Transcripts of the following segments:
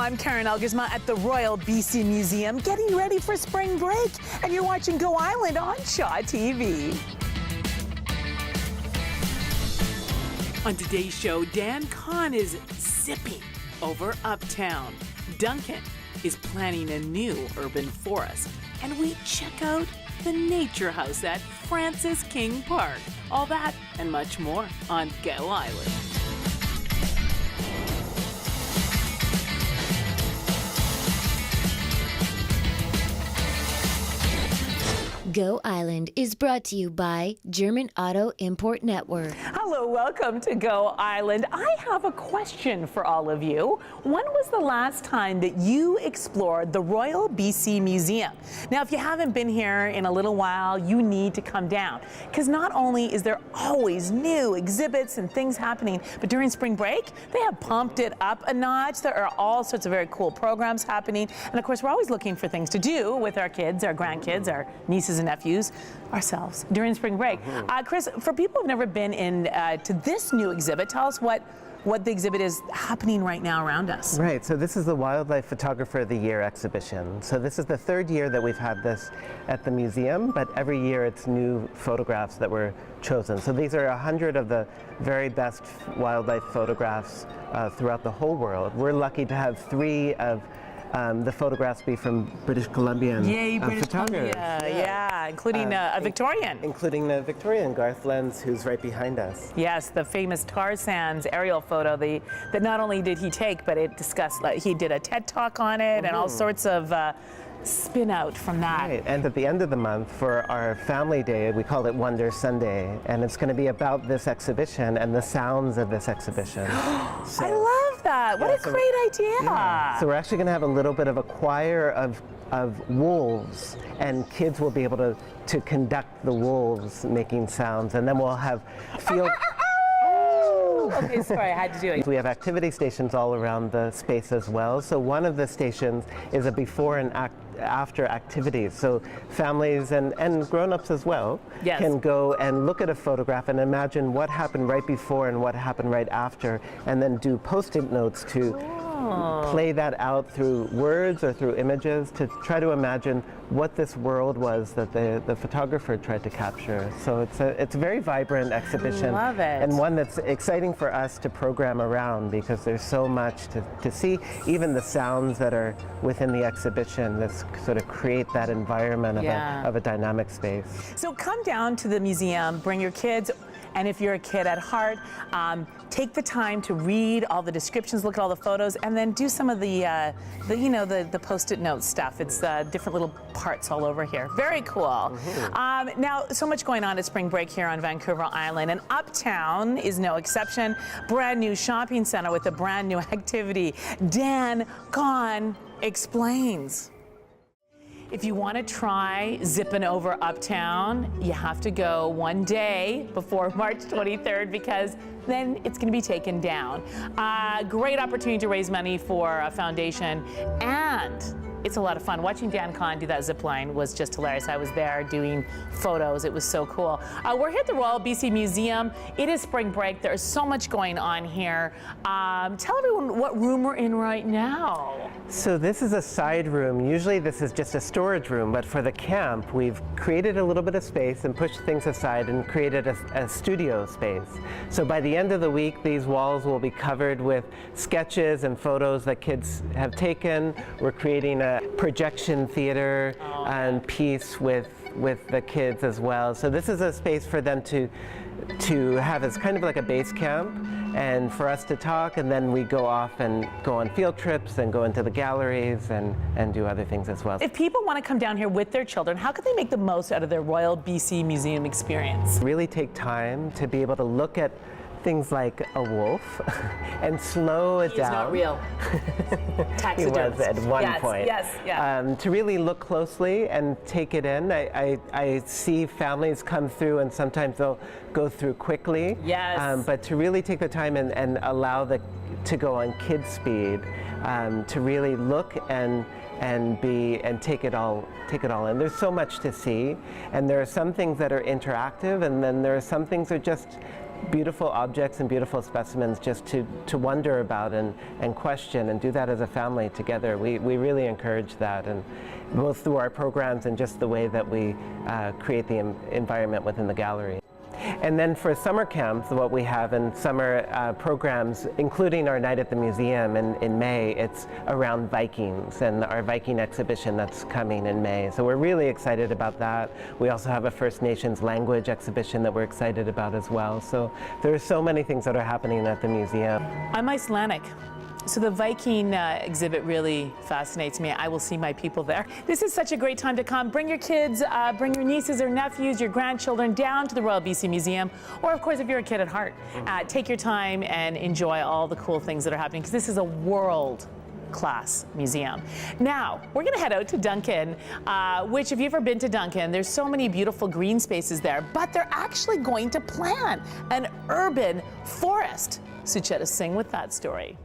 I'm Karen Elgersma at the Royal BC Museum, getting ready for spring break, and you're watching Go Island on Shaw TV. On today's show, Dan Kahn is zipping over uptown. Duncan is planning a new urban forest, and we check out the Nature House at Francis King Park. All that and much more on Go Island. Go Island is brought to you by German Auto Import Network. Hello, welcome to Go Island. I have a question for all of you. When was the last time that you explored the Royal BC Museum? Now, if you haven't been here in a little while, you need to come down, because not only is there always new exhibits and things happening, but during spring break, they have pumped it up a notch. There are all sorts of very cool programs happening. And of course, we're always looking for things to do with our kids, our grandkids, our nieces and nephews, ourselves during spring break. Chris, for people who've never been in to this new exhibit, tell us what the exhibit is happening right now around us. Right, so this is the Wildlife Photographer of the Year exhibition. So this is the third year that we've had this at the museum, but every year it's new photographs that were chosen. So these are 100 of the very best wildlife photographs throughout the whole world. We're lucky to have 3 of the photographs be from British Columbian photographers. Yeah, including a Victorian. Including the Victorian, Garth Lenz, who's right behind us. Yes, the famous tar sands aerial photo that not only did he take, but it discussed, he did a TED Talk on it and all sorts of spin out from that. Right, and at the end of the month for our family day, we call it Wonder Sunday, and it's going to be about this exhibition and the sounds of this exhibition. I love that. What a great idea. Yeah. So we're actually going to have a little bit of a choir of wolves, and kids will be able to conduct the wolves making sounds, and then we'll have field... Okay, sorry, I had to do it. We have activity stations all around the space as well. So one of the stations is a before and after activities. So families and grown-ups as well can go and look at a photograph and imagine what happened right before and what happened right after, and then do post-it notes to play that out through words or through images to try to imagine what this world was that the photographer tried to capture. So it's a very vibrant exhibition. Love it. And one that's exciting for us to program around, because there's so much to see. Even the sounds that are within the exhibition that sort of create that environment of a dynamic space. So come down to the museum, bring your kids, and if you're a kid at heart, take the time to read all the descriptions, look at all the photos, and then do some of the post-it note stuff. It's different little parts all over here. Very cool. Now, so much going on at spring break here on Vancouver Island, and Uptown is no exception. Brand new shopping center with a brand new activity. Dan Kahn explains. If you want to try zipping over Uptown, you have to go one day before March 23rd, because then it's going to be taken down. Great opportunity to raise money for a foundation, and it's a lot of fun. Watching Dan Kahn do that zip line was just hilarious. I was there doing photos. It was so cool. We're here at the Royal BC Museum. It is spring break. There is so much going on here. Tell everyone what room we're in right now. So this is a side room. Usually this is just a storage room, but for the camp, we've created a little bit of space and pushed things aside and created a studio space. So by the end of the week, these walls will be covered with sketches and photos that kids have taken. We're creating a projection theater and piece with the kids as well. So this is a space for them to have as kind of like a base camp, and for us to talk, and then we go off and go on field trips and go into the galleries and do other things as well. If people want to come down here with their children, how can they make the most out of their Royal BC Museum experience? Really take time to be able to look at things like a wolf and slow it down. He's not real. He was at one point. Yes. To really look closely and take it in. I see families come through, and sometimes they'll go through quickly. Yes. But to really take the time and allow to go on kid speed, to really look and take it all in. There's so much to see, and there are some things that are interactive, and then there are some things that are just beautiful objects and beautiful specimens just to wonder about and question and do that as a family together. We really encourage that, and both through our programs and just the way that we create the environment within the gallery. And then for summer camps, what we have in summer programs, including our night at the museum in May, it's around Vikings and our Viking exhibition that's coming in May. So we're really excited about that. We also have a First Nations language exhibition that we're excited about as well. So there are so many things that are happening at the museum. I'm Icelandic. So the Viking exhibit really fascinates me. I will see my people there. This is such a great time to come. Bring your kids, bring your nieces or nephews, your grandchildren down to the Royal BC Museum. Or of course, if you're a kid at heart, take your time and enjoy all the cool things that are happening, because this is a world-class museum. Now, we're gonna head out to Duncan, which if you've ever been to Duncan, there's so many beautiful green spaces there, but they're actually going to plant an urban forest. Sucheta Singh with that story.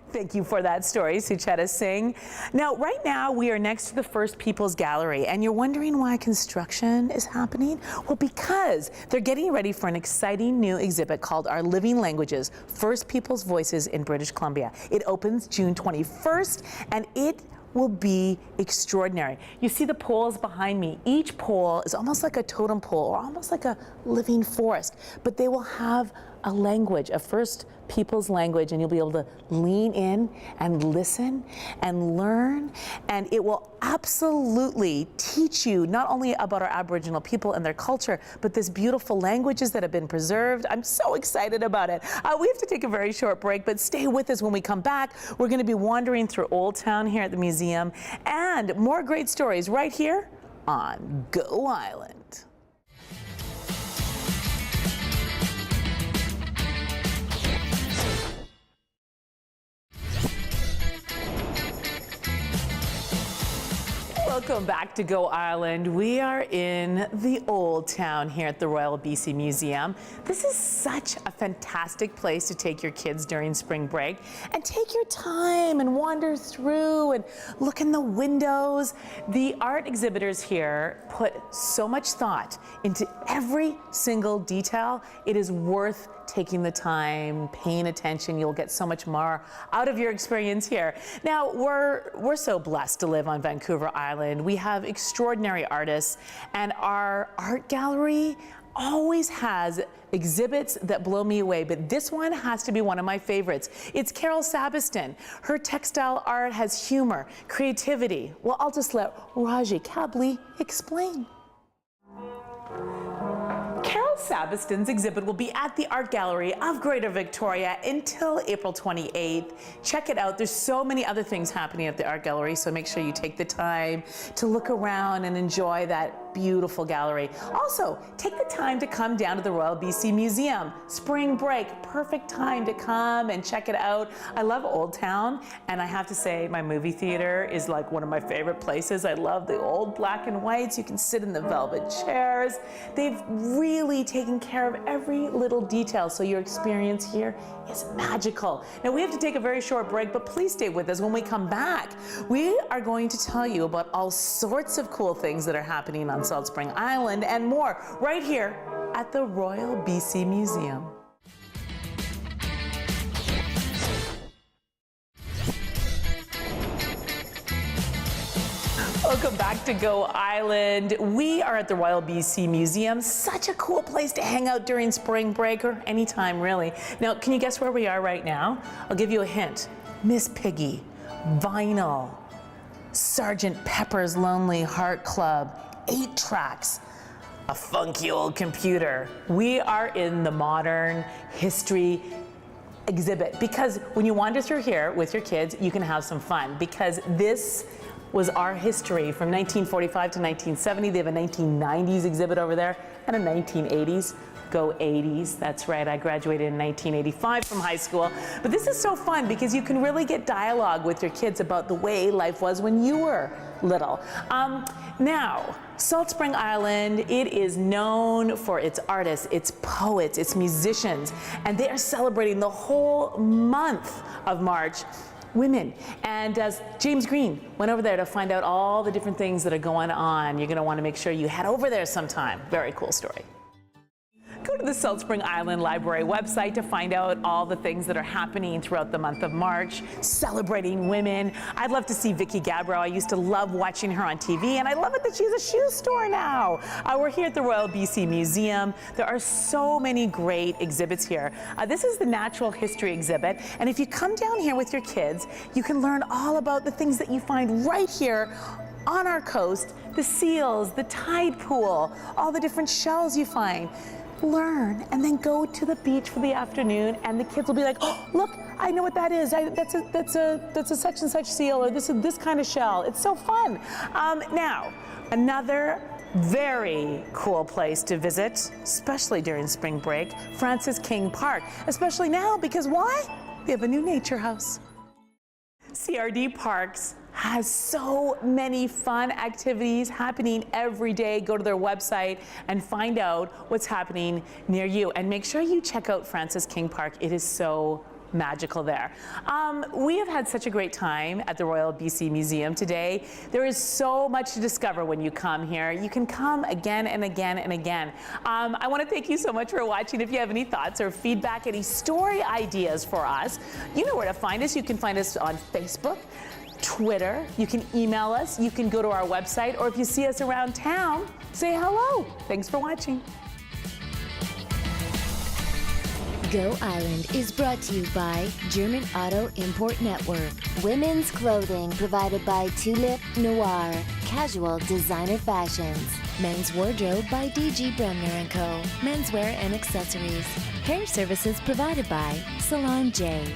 Thank you for that story, Sucheta Singh. Now, right now, we are next to the First Peoples Gallery, and you're wondering why construction is happening? Well, because they're getting ready for an exciting new exhibit called Our Living Languages, First Peoples Voices in British Columbia. It opens June 21st, and it will be extraordinary. You see the poles behind me. Each pole is almost like a totem pole, or almost like a living forest, but they will have a language, a First Peoples language, and you'll be able to lean in and listen and learn, and it will absolutely teach you not only about our Aboriginal people and their culture, but this beautiful languages that have been preserved. I'm so excited about it. We have to take a very short break, but stay with us when we come back. We're going to be wandering through Old Town here at the museum, and more great stories right here on Go Island. Welcome back to Go Island. We are in the Old Town here at the Royal BC Museum. This is such a fantastic place to take your kids during spring break and take your time and wander through and look in the windows. The art exhibitors here put so much thought into every single detail. It is worth taking the time, paying attention. You'll get so much more out of your experience here. Now, we're so blessed to live on Vancouver Island. We have extraordinary artists, and our art gallery always has exhibits that blow me away, but this one has to be one of my favorites. It's Carol Sabiston. Her textile art has humor, creativity. Well, I'll just let Raji Kabli explain. Carol Sabiston's exhibit will be at the Art Gallery of Greater Victoria until April 28th. Check it out. There's so many other things happening at the Art Gallery, so make sure you take the time to look around and enjoy that beautiful gallery. Also, take the time to come down to the Royal BC Museum. Spring break, perfect time to come and check it out. I love Old Town, and I have to say my movie theater is like one of my favorite places. I love the old black and whites. You can sit in the velvet chairs. They've really taken care of every little detail, so your experience here is magical. Now, we have to take a very short break, but please stay with us. When we come back, we are going to tell you about all sorts of cool things that are happening on Salt Spring Island and more right here at the Royal BC Museum. Welcome back to Go Island. We are at the Royal BC Museum. Such a cool place to hang out during spring break or anytime really. Now, can you guess where we are right now? I'll give you a hint. Miss Piggy, vinyl, Sgt. Pepper's Lonely Heart Club, 8 tracks, a funky old computer. We are in the modern history exhibit because when you wander through here with your kids, you can have some fun because this was our history from 1945 to 1970. They have a 1990s exhibit over there and a 1980s. Go 80s, that's right, I graduated in 1985 from high school. But this is so fun because you can really get dialogue with your kids about the way life was when you were little. Now, Salt Spring Island, it is known for its artists, its poets, its musicians, and they are celebrating the whole month of March women. And as James Green went over there to find out all the different things that are going on, you're going to want to make sure you head over there sometime. Very cool story. Go go to the Salt Spring Island Library website to find out all the things that are happening throughout the month of March, celebrating women. I'd love to see Vicki Gabbro. I used to love watching her on TV, and I love it that she has a shoe store now. We're here at the Royal BC Museum. There are so many great exhibits here. This is the Natural History exhibit, and if you come down here with your kids, you can learn all about the things that you find right here on our coast, the seals, the tide pool, all the different shells you find. Learn and then go to the beach for the afternoon, and the kids will be like, oh, look, I know what that is. That's a such and such seal, or this kind of shell. It's so fun. Now, another very cool place to visit, especially during spring break, Francis King Park, especially now because why? We have a new nature house. CRD Parks has so many fun activities happening every day. Go to their website and find out what's happening near you. And make sure you check out Francis King Park. It is so magical there. We have had such a great time at the Royal BC Museum today. There is so much to discover when you come here. You can come again and again and again. I want to thank you so much for watching. If you have any thoughts or feedback, any story ideas for us, you know where to find us. You can find us on Facebook, Twitter, you can email us, you can go to our website, or if you see us around town, say hello. Thanks for watching. Go Island is brought to you by German Auto Import Network. Women's clothing provided by Tulip Noir. Casual designer fashions. Men's wardrobe by DG Bremner & Co. Menswear and accessories. Hair services provided by Salon J.